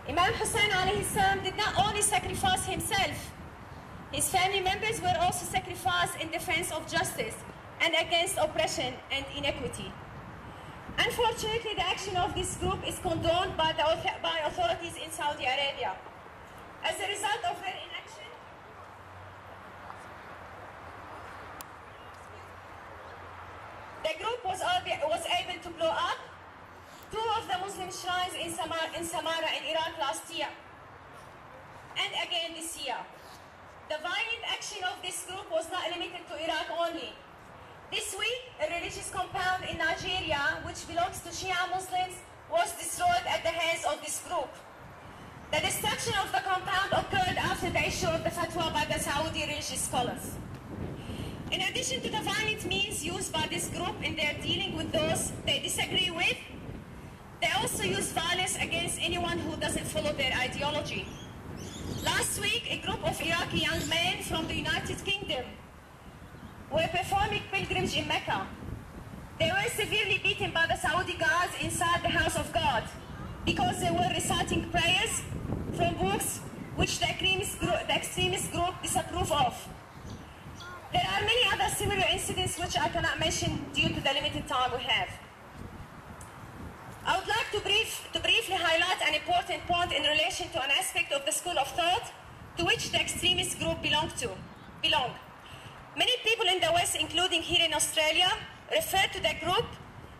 Imam Hussein alayhi salam did not only sacrifice himself, his family members were also sacrificed in defense of justice and against oppression and inequity. Unfortunately, the action of this group is condoned by authorities in Saudi Arabia. As a result of their inaction, the group was able to blow up 2 of the Muslim shrines in Samara in Iraq last year, and again this year. The violent action of this group was not limited to Iraq only. This week, a religious compound in Nigeria, which belongs to Shia Muslims, was destroyed at the hands of this group. The destruction of the compound occurred after the issue of the fatwa by the Saudi religious scholars. In addition to the violent means used by this group in their dealing with those they disagree with, they also use violence against anyone who doesn't follow their ideology. Last week, a group of Iraqi young men from the United Kingdom were performing pilgrimage in Mecca. They were severely beaten by the Saudi guards inside the house of God because they were reciting prayers from books which the extremist group disapprove of. There are many other similar incidents which I cannot mention due to the limited time we have. I would like to briefly highlight an important point in relation to an aspect of the school of thought to which the extremist group belong. Many people in the West, including here in Australia, refer to the group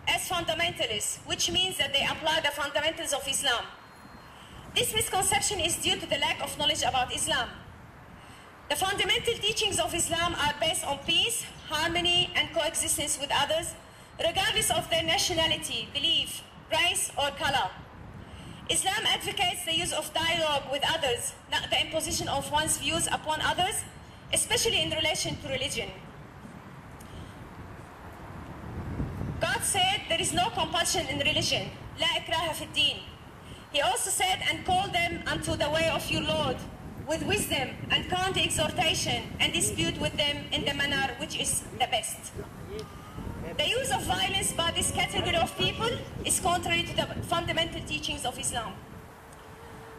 as fundamentalists, which means that they apply the fundamentals of Islam. This misconception is due to the lack of knowledge about Islam. The fundamental teachings of Islam are based on peace, harmony, and coexistence with others, regardless of their nationality, belief, race, or color. Islam advocates the use of dialogue with others, not the imposition of one's views upon others, especially in relation to religion. God said there is no compulsion in religion, la ikraha fi din. He also said, and call them unto the way of your Lord, with wisdom and kind exhortation, and dispute with them in the manner which is the best. The use of violence by this category of people is contrary to the fundamental teachings of Islam.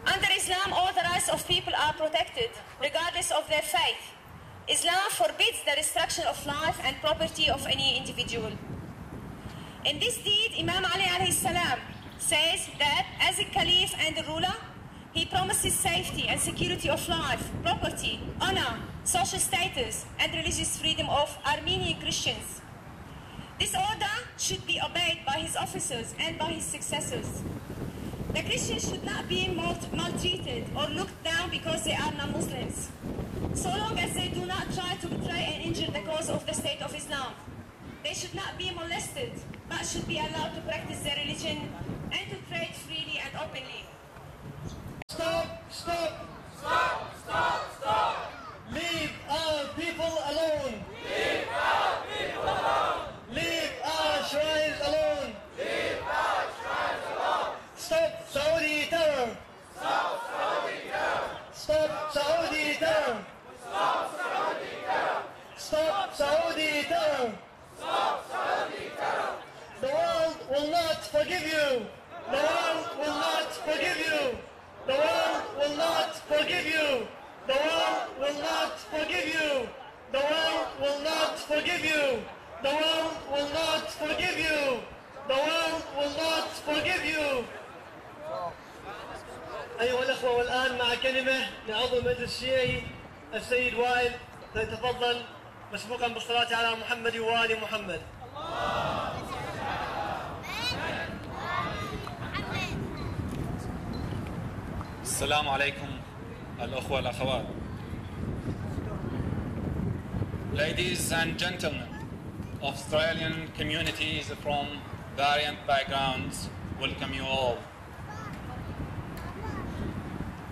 Under Islam, all the rights of people are protected, regardless of their faith. Islam forbids the destruction of life and property of any individual. In this deed, Imam Ali alayhi salam says that as a caliph and a ruler, he promises safety and security of life, property, honor, social status, and religious freedom of Armenian Christians. This order should be obeyed by his officers and by his successors. The Christians should not be maltreated or looked down because they are non-Muslims, so long as they do not try to betray and injure the cause of the State of Islam. They should not be molested, but should be allowed to practice their religion and to trade freely and openly. Stop, stop, stop, stop, stop. Leave our people alone. Leave our people alone. Leave our shrines alone. Leave our shrines alone. Stop Saudi terror. Stop Saudi terror. Stop Saudi terror. Stop Saudi terror. Stop Saudi terror. Stop Saudi terror. The world will not forgive you. The world will not forgive you. The world will not forgive you. The world will not forgive you. The world will not forgive you. The world will not forgive you. The world will not forgive you. أيها الأخوة، والآن مع كلمة لعضو المجلس الشيعي السيد وائل، فليتفضل مسبوقا بالصلاة على محمد وآل محمد. السلام عليكم الأخوة والأخوات. Ladies and gentlemen, Australian communities from variant backgrounds welcome you all.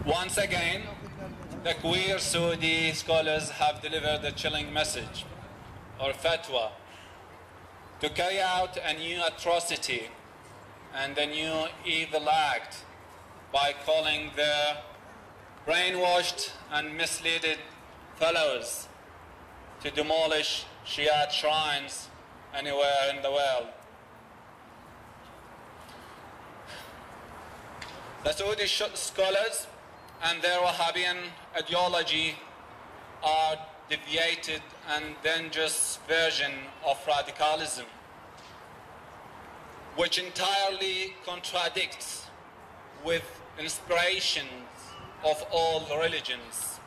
Once again, the queer Suadi scholars have delivered a chilling message, or fatwa, to carry out a new atrocity and a new evil act by calling their brainwashed and misleaded followers to demolish Shia shrines anywhere in the world. The Saudi scholars and their Wahhabian ideology are deviated and dangerous version of radicalism, which entirely contradicts with inspirations of all religions.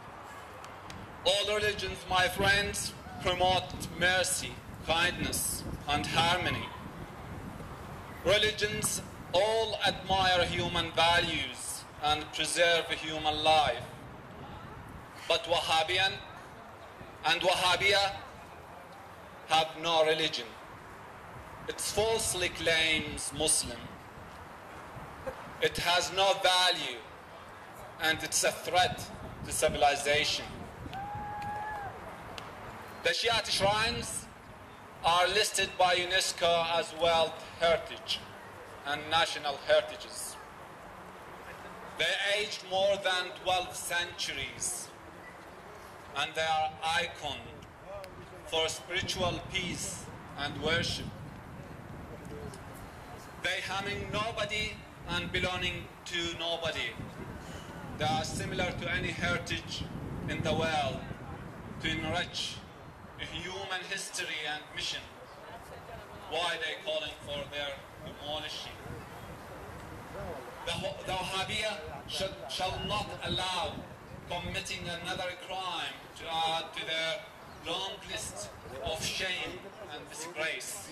All religions, my friends, promote mercy, kindness, and harmony. Religions all admire human values and preserve human life. But Wahhabian and Wahhabiyah have no religion. It falsely claims Muslim. It has no value, and it's a threat to civilization. The Shiite shrines are listed by UNESCO as World Heritage and National Heritages. They aged more than 12 centuries, and they are icon for spiritual peace and worship. They harming nobody and belonging to nobody. They are similar to any heritage in the world to enrich human history and mission. Why are they calling for their demolishing? The Wahhabiyah shall not allow committing another crime to add to their long list of shame and disgrace.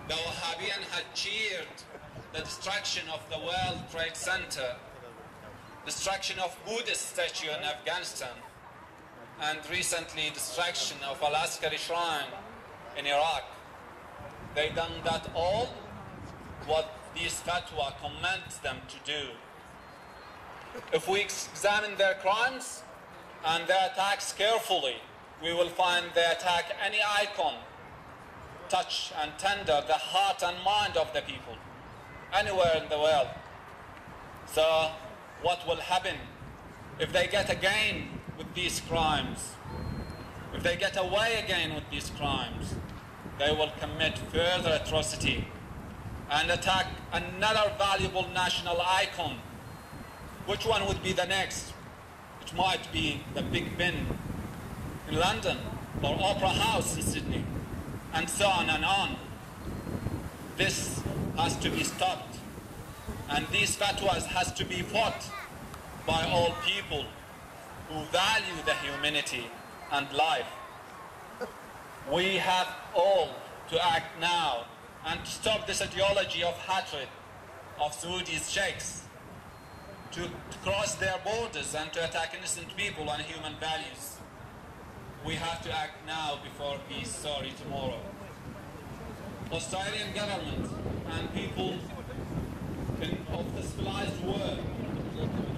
The Wahhabian had cheered the destruction of the World Trade Center, destruction of Buddhist statue in Afghanistan, and recently destruction of Al-Askari shrine in Iraq. They done that all what these fatwa commands them to do. If we examine their crimes and their attacks carefully, we will find they attack any icon, touch and tender the heart and mind of the people anywhere in the world. So what will happen if they get again with these crimes? If they get away again with these crimes, they will commit further atrocity and attack another valuable national icon. Which one would be the next? It might be the Big Ben in London or Opera House in Sydney, and so on and on. This has to be stopped, and these fatwas has to be fought by all people who value the humanity and life. We have all to act now and to stop this ideology of hatred of Saudi's sheikhs, to cross their borders and to attack innocent people and human values. We have to act now before be sorry tomorrow. Australian government and people of the civilized world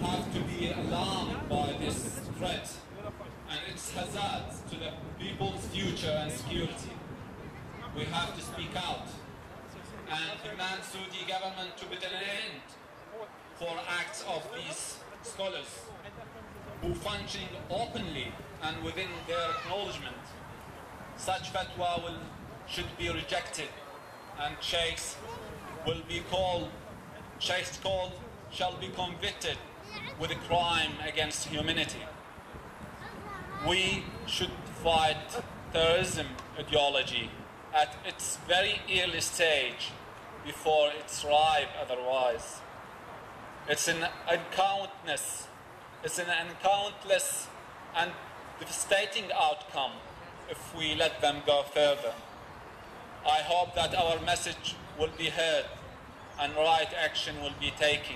have to be alarmed by this threat and its hazards to the people's future and security. We have to speak out and demand Saudi government to put an end for acts of these scholars who function openly and within their acknowledgement. Such fatwa should be rejected, and sheikhs shall be convicted with a crime against humanity. We should fight terrorism ideology at its very early stage before it's ripe otherwise. It's an uncountless and devastating outcome if we let them go further. I hope that our message will be heard and right action will be taken.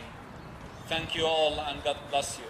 Thank you all, and God bless you.